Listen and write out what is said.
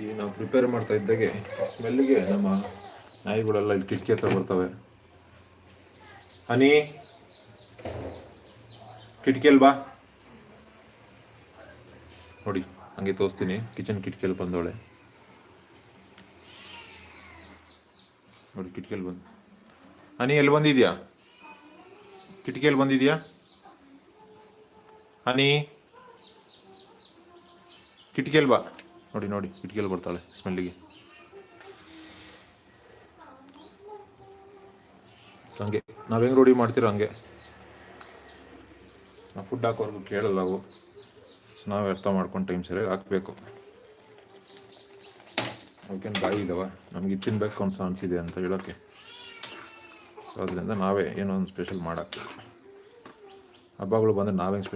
ಈ ನಾವು ಪ್ರಿಪೇರ್ ಮಾಡ್ತಾ ಇದ್ದಾಗೆ ಸ್ಮೆಲ್ಗೆ ನಮ್ಮ ನಾಯಿಗಳೆಲ್ಲ ಇಲ್ಲಿ ಕಿಟಕಿ ಹತ್ರ ಬರ್ತವೆ. ಹನಿ ಕಿಟಕಿಯಲ್ಲಿ ಬಾ ನೋಡಿ, ಹಂಗೆ ತೋರಿಸ್ತೀನಿ. ಕಿಚನ್ ಕಿಟಕಿಯಲ್ಲಿ ಬಂದವಳೆ ನೋಡಿ, ಕಿಟಕಿಯಲ್ಲಿ ಬಂದು. ಹನಿ ಎಲ್ಲಿ ಬಂದಿದ್ಯಾ? ಕಿಟಕಿಯಲ್ಲಿ ಬಂದಿದ್ಯಾ ಹನಿ? ಕಿಟಕಿಯಲ್ಲಿ ಬಾ. ನೋಡಿ ನೋಡಿ, ಕಿಟಕಿಯಲ್ಲಿ ಬರ್ತಾಳೆ ಸ್ಮೆಲ್ಲಿಗೆ. ಹಂಗೆ ನಾವು ಹೆಂಗೆ ರೂಢಿ ಮಾಡ್ತೀರೋ ಹಂಗೆ. ನಾವು ಫುಡ್ ಹಾಕೋರ್ಗು ಕೇಳಲ್ಲ ಅವು, ಸೊ ನಾವು ಅರ್ಥ ಮಾಡ್ಕೊಂಡು ಟೈಮ್ ಸರಿಯಾಗಿ ಹಾಕಬೇಕು. ಅವಕ್ಕೇನು ಬಾಯಿ ಇದ್ದಾವೆ ನಮ್ಗೆ ಇದು ತಿನ್ಬೇಕು ಅನಿಸಿದೆ ಅಂತ ಹೇಳೋಕ್ಕೆ. ಸೊ ಅದರಿಂದ ನಾವೇ ಏನೋ ಒಂದು ಸ್ಪೆಷಲ್ ಮಾಡಾಕ್ತೀವಿ. ಹಬ್ಬಗಳು ಬಂದರೆ ನಾವೇನು ಸ್ಪೆಷಲ್